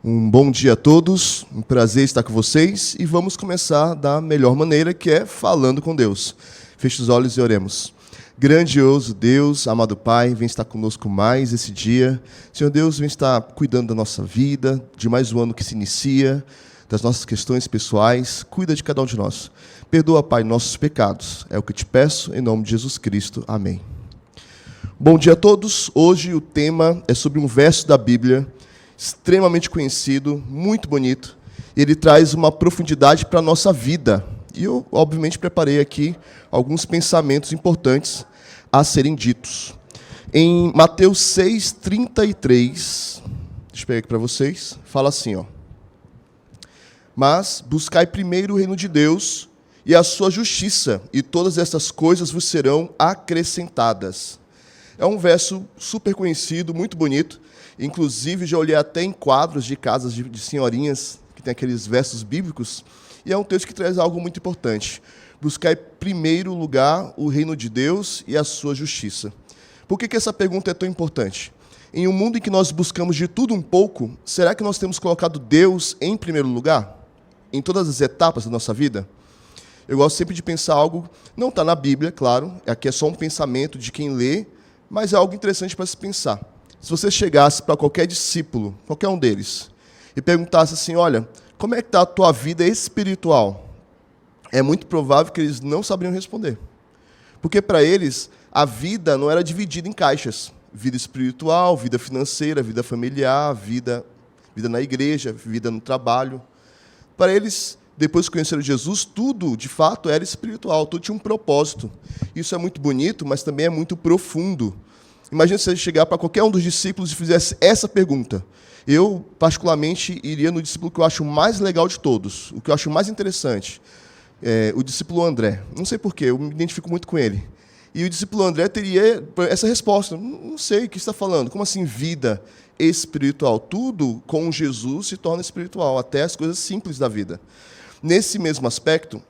Um bom dia a todos, um prazer estar com vocês e vamos começar da melhor maneira, que é falando com Deus. Feche os olhos e oremos. Grandioso Deus, amado Pai, vem estar conosco mais esse dia. Senhor Deus, vem estar cuidando da nossa vida, de mais um ano que se inicia, das nossas questões pessoais. Cuida de cada um de nós. Perdoa, Pai, nossos pecados. É o que te peço, em nome de Jesus Cristo. Amém. Bom dia a todos. Hoje o tema é sobre um verso da Bíblia extremamente conhecido, muito bonito. Ele traz uma profundidade para a nossa vida. E eu, obviamente, preparei aqui alguns pensamentos importantes a serem ditos. Em Mateus 6:33, deixa eu pegar aqui para vocês, fala assim, ó: mas buscai primeiro o reino de Deus e a sua justiça, e todas essas coisas vos serão acrescentadas. É um verso super conhecido, muito bonito. Inclusive, já olhei até em quadros de casas de senhorinhas, que tem aqueles versos bíblicos, e é um texto que traz algo muito importante. Buscar em primeiro lugar o reino de Deus e a sua justiça. Por que essa pergunta é tão importante? Em um mundo em que nós buscamos de tudo um pouco, será que nós temos colocado Deus em primeiro lugar? Em todas as etapas da nossa vida? Eu gosto sempre de pensar algo, não está na Bíblia, claro, aqui é só um pensamento de quem lê, mas é algo interessante para se pensar. Se você chegasse para qualquer discípulo, qualquer um deles, e perguntasse assim, olha, como é que está a tua vida espiritual? É muito provável que eles não saberiam responder. Porque para eles, a vida não era dividida em caixas. Vida espiritual, vida financeira, vida familiar, vida na igreja, vida no trabalho. Para eles, depois que conheceram Jesus, tudo, de fato, era espiritual, tudo tinha um propósito. Isso é muito bonito, mas também é muito profundo. Imagina se você chegar para qualquer um dos discípulos e fizesse essa pergunta. Eu, particularmente, iria no discípulo que eu acho mais legal de todos, o que eu acho mais interessante, o discípulo André. Não sei porquê, eu me identifico muito com ele. E o discípulo André teria essa resposta. Não sei o que você está falando. Como assim vida espiritual? Tudo com Jesus se torna espiritual, até as coisas simples da vida. Nesse mesmo aspecto,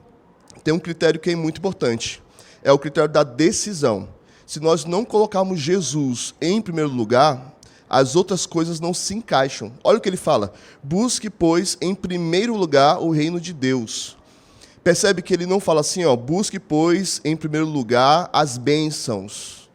tem um critério que é muito importante. É o critério da decisão. Se nós não colocarmos Jesus em primeiro lugar, as outras coisas não se encaixam. Olha o que ele fala. Busque, pois, em primeiro lugar o reino de Deus. Percebe que ele não fala assim, ó, busque, pois, em primeiro lugar as bênçãos.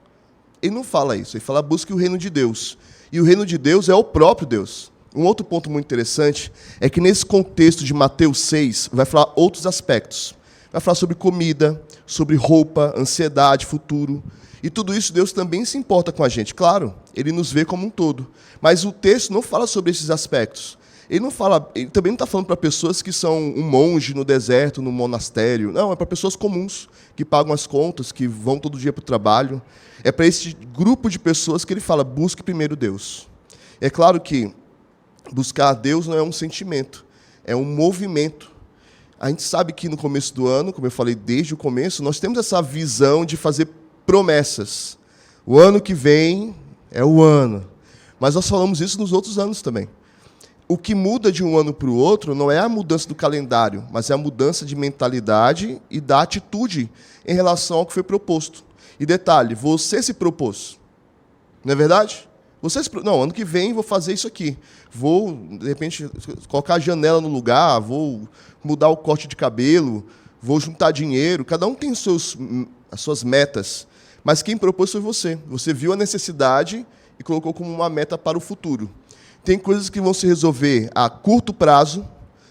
Ele não fala isso. Ele fala, busque o reino de Deus. E o reino de Deus é o próprio Deus. Um outro ponto muito interessante é que nesse contexto de Mateus 6, vai falar outros aspectos. Vai falar sobre comida, sobre roupa, ansiedade, futuro. E tudo isso Deus também se importa com a gente. Claro, Ele nos vê como um todo. Mas o texto não fala sobre esses aspectos. Ele também não está falando para pessoas que são um monge no deserto, no monastério. Não, é para pessoas comuns, que pagam as contas, que vão todo dia para o trabalho. É para esse grupo de pessoas que ele fala, busque primeiro Deus. É claro que buscar a Deus não é um sentimento, é um movimento. A gente sabe que no começo do ano, como eu falei desde o começo, nós temos essa visão de fazer promessas. O ano que vem é o ano. Mas nós falamos isso nos outros anos também. O que muda de um ano para o outro não é a mudança do calendário, mas é a mudança de mentalidade e da atitude em relação ao que foi proposto. E detalhe, você se propôs. Não é verdade? Não, ano que vem vou fazer isso aqui. Vou, de repente, colocar a janela no lugar, vou mudar o corte de cabelo, vou juntar dinheiro. Cada um tem as suas metas. Mas quem propôs foi você. Você viu a necessidade e colocou como uma meta para o futuro. Tem coisas que vão se resolver a curto prazo,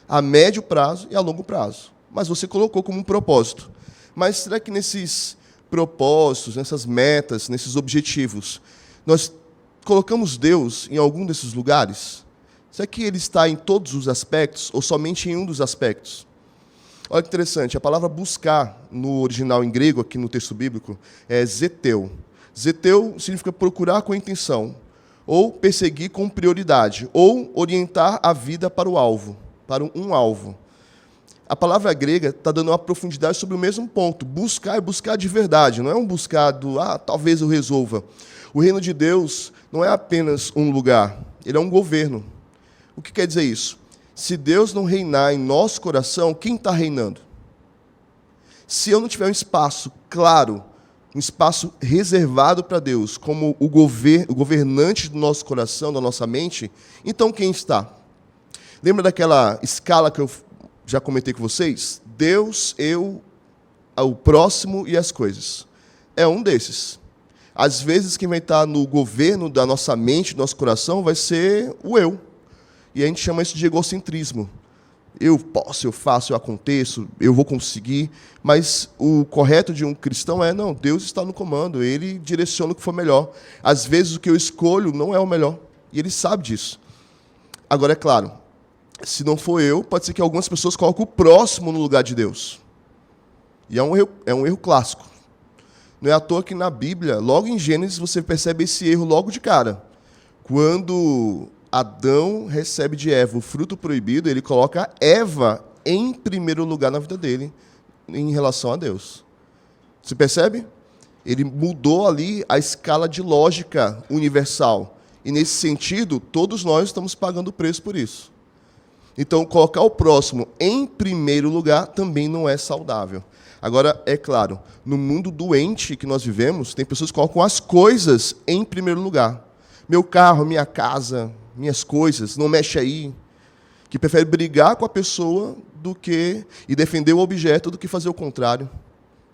a médio prazo e a longo prazo. Mas você colocou como um propósito. Mas será que nesses propósitos, nessas metas, nesses objetivos, nós colocamos Deus em algum desses lugares? Será que Ele está em todos os aspectos ou somente em um dos aspectos? Olha que interessante, a palavra buscar, no original em grego, aqui no texto bíblico, é zeteu. Zeteu significa procurar com intenção, ou perseguir com prioridade, ou orientar a vida para o alvo, para um alvo. A palavra grega está dando uma profundidade sobre o mesmo ponto. Buscar é buscar de verdade, não é um buscar do, talvez eu resolva. O reino de Deus não é apenas um lugar, ele é um governo. O que quer dizer isso? Se Deus não reinar em nosso coração, quem está reinando? Se eu não tiver um espaço claro, um espaço reservado para Deus, como o governante do nosso coração, da nossa mente, então quem está? Lembra daquela escala que eu já comentei com vocês? Deus, eu, o próximo e as coisas. É um desses. Às vezes, quem vai estar no governo da nossa mente, do nosso coração, vai ser o eu. E a gente chama isso de egocentrismo. Eu posso, eu faço, eu aconteço, eu vou conseguir. Mas o correto de um cristão é, não, Deus está no comando, Ele direciona o que for melhor. Às vezes, o que eu escolho não é o melhor. E Ele sabe disso. Agora, é claro, se não for eu, pode ser que algumas pessoas coloquem o próximo no lugar de Deus. E é um erro clássico. Não é à toa que na Bíblia, logo em Gênesis, você percebe esse erro logo de cara. Quando Adão recebe de Eva o fruto proibido, ele coloca Eva em primeiro lugar na vida dele, em relação a Deus. Você percebe? Ele mudou ali a escala de lógica universal. E, nesse sentido, todos nós estamos pagando o preço por isso. Então, colocar o próximo em primeiro lugar também não é saudável. Agora, é claro, no mundo doente que nós vivemos, tem pessoas que colocam as coisas em primeiro lugar. Meu carro, minha casa, minhas coisas, não mexe aí. Que prefere brigar com a pessoa e defender o objeto do que fazer o contrário.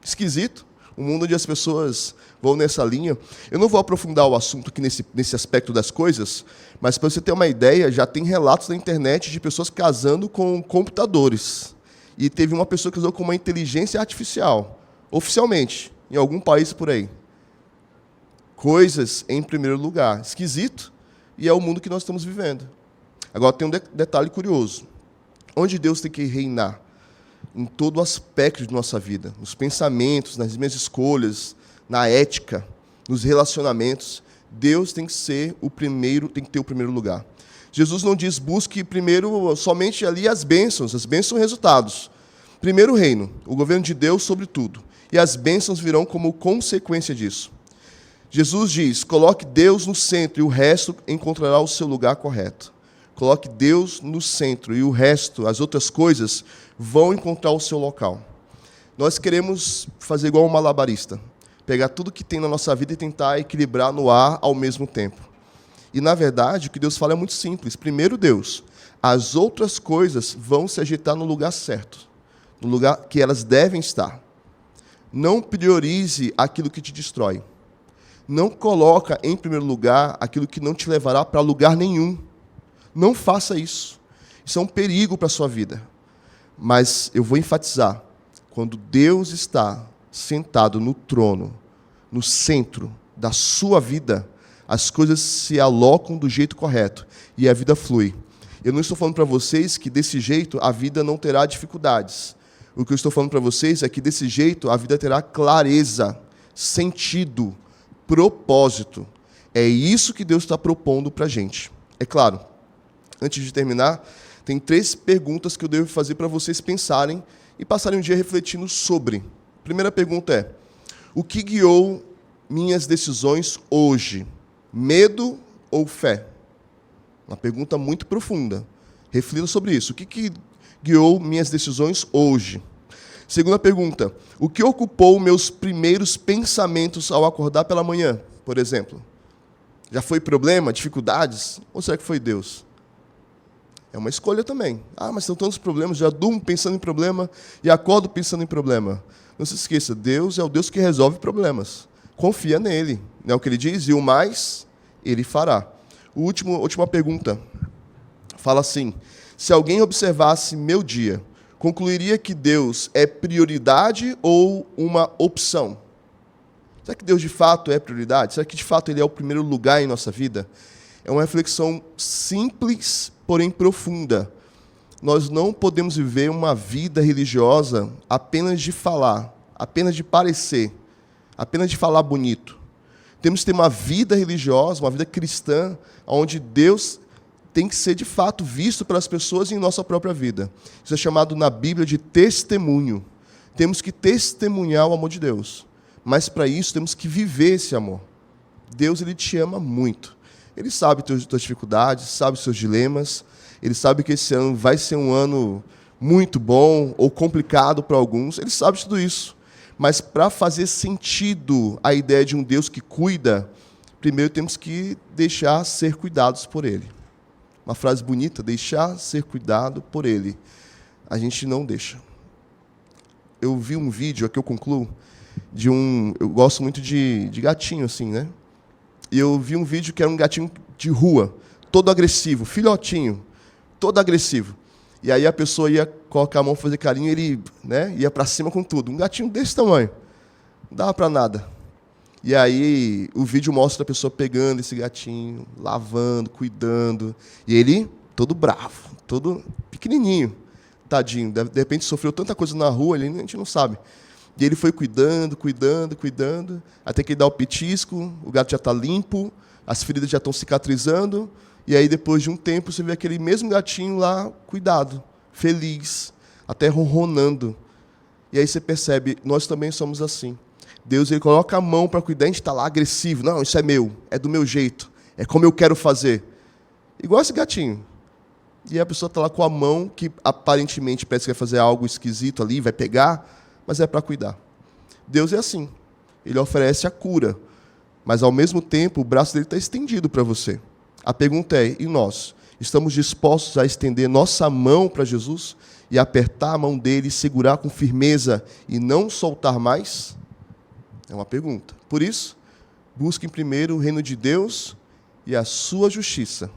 Esquisito. Um mundo onde as pessoas vão nessa linha. Eu não vou aprofundar o assunto aqui nesse aspecto das coisas, mas, para você ter uma ideia, já tem relatos na internet de pessoas casando com computadores. E teve uma pessoa que casou com uma inteligência artificial, oficialmente, em algum país por aí. Coisas em primeiro lugar. Esquisito, e é o mundo que nós estamos vivendo. Agora, tem um detalhe curioso. Onde Deus tem que reinar? Em todo aspecto de nossa vida. Nos pensamentos, nas minhas escolhas, na ética, nos relacionamentos. Deus tem que ser o primeiro, tem que ter o primeiro lugar. Jesus não diz busque primeiro somente ali as bênçãos são resultados. Primeiro o reino, o governo de Deus sobre tudo. E as bênçãos virão como consequência disso. Jesus diz, coloque Deus no centro e o resto encontrará o seu lugar correto. Coloque Deus no centro e o resto, as outras coisas, vão encontrar o seu local. Nós queremos fazer igual um malabarista. Pegar tudo que tem na nossa vida e tentar equilibrar no ar ao mesmo tempo. E, na verdade, o que Deus fala é muito simples. Primeiro Deus, as outras coisas vão se agitar no lugar certo, no lugar que elas devem estar. Não priorize aquilo que te destrói. Não coloca em primeiro lugar aquilo que não te levará para lugar nenhum. Não faça isso. Isso é um perigo para a sua vida. Mas eu vou enfatizar, quando Deus está sentado no trono, no centro da sua vida, as coisas se alocam do jeito correto e a vida flui. Eu não estou falando para vocês que desse jeito a vida não terá dificuldades. O que eu estou falando para vocês é que desse jeito a vida terá clareza, sentido, propósito. É isso que Deus está propondo para a gente. É claro, antes de terminar, tem 3 perguntas que eu devo fazer para vocês pensarem e passarem um dia refletindo sobre. Primeira pergunta é, o que guiou minhas decisões hoje? Medo ou fé? Uma pergunta muito profunda. Reflita sobre isso. O que guiou minhas decisões hoje? Segunda pergunta, o que ocupou meus primeiros pensamentos ao acordar pela manhã, por exemplo? Já foi problema, dificuldades? Ou será que foi Deus? É uma escolha também. Mas são tantos problemas, já durmo pensando em problema e acordo pensando em problema. Não se esqueça, Deus é o Deus que resolve problemas. Confia nele. Não é o que ele diz? E o mais, ele fará. Última pergunta. Fala assim, se alguém observasse meu dia, concluiria que Deus é prioridade ou uma opção? Será que Deus de fato é prioridade? Será que de fato Ele é o primeiro lugar em nossa vida? É uma reflexão simples, porém profunda. Nós não podemos viver uma vida religiosa apenas de falar, apenas de parecer, apenas de falar bonito. Temos que ter uma vida religiosa, uma vida cristã, onde Deus tem que ser, de fato, visto pelas pessoas em nossa própria vida. Isso é chamado na Bíblia de testemunho. Temos que testemunhar o amor de Deus. Mas, para isso, temos que viver esse amor. Deus, Ele te ama muito. Ele sabe tuas dificuldades, sabe os seus dilemas. Ele sabe que esse ano vai ser um ano muito bom ou complicado para alguns. Ele sabe de tudo isso. Mas, para fazer sentido a ideia de um Deus que cuida, primeiro temos que deixar ser cuidados por Ele. Uma frase bonita, deixar ser cuidado por ele. A gente não deixa. Eu vi um vídeo, aqui eu concluo, eu gosto muito de gatinho, assim, né? E eu vi um vídeo que era um gatinho de rua, todo agressivo, filhotinho, todo agressivo. E aí a pessoa ia colocar a mão, fazer carinho, e ele, né, ia para cima com tudo. Um gatinho desse tamanho. Não dava para nada. E aí o vídeo mostra a pessoa pegando esse gatinho, lavando, cuidando. E ele todo bravo, todo pequenininho, tadinho. De repente sofreu tanta coisa na rua, a gente não sabe. E ele foi cuidando, até que ele dá o petisco, o gato já está limpo, as feridas já estão cicatrizando. E aí, depois de um tempo, você vê aquele mesmo gatinho lá, cuidado, feliz, até ronronando. E aí você percebe, nós também somos assim. Deus, ele coloca a mão para cuidar, a gente está lá agressivo. Não, isso é meu, é do meu jeito, é como eu quero fazer. Igual esse gatinho. E a pessoa está lá com a mão, que aparentemente parece que vai fazer algo esquisito ali, vai pegar, mas é para cuidar. Deus é assim. Ele oferece a cura, mas, ao mesmo tempo, o braço dele está estendido para você. A pergunta é, e nós? Estamos dispostos a estender nossa mão para Jesus e apertar a mão dele, segurar com firmeza e não soltar mais? É uma pergunta. Por isso, busquem primeiro o reino de Deus e a sua justiça.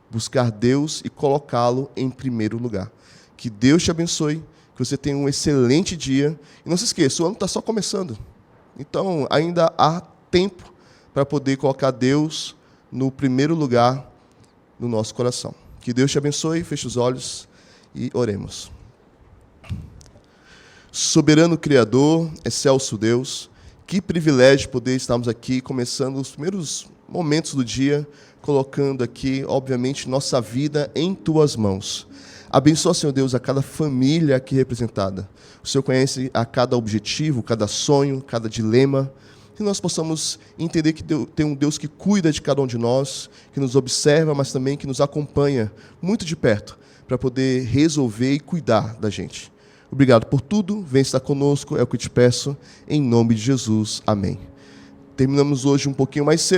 Buscar Deus e colocá-lo em primeiro lugar. Que Deus te abençoe, que você tenha um excelente dia. E não se esqueça, o ano está só começando. Então, ainda há tempo para poder colocar Deus no primeiro lugar no nosso coração. Que Deus te abençoe, feche os olhos e oremos. Soberano Criador, excelso Deus, que privilégio poder estarmos aqui, começando os primeiros momentos do dia, colocando aqui, obviamente, nossa vida em Tuas mãos. Abençoa, Senhor Deus, a cada família aqui representada. O Senhor conhece a cada objetivo, cada sonho, cada dilema. Que nós possamos entender que tem um Deus que cuida de cada um de nós, que nos observa, mas também que nos acompanha muito de perto, para poder resolver e cuidar da gente. Obrigado por tudo, vem estar conosco, é o que eu te peço, em nome de Jesus. Amém. Terminamos hoje um pouquinho mais cedo.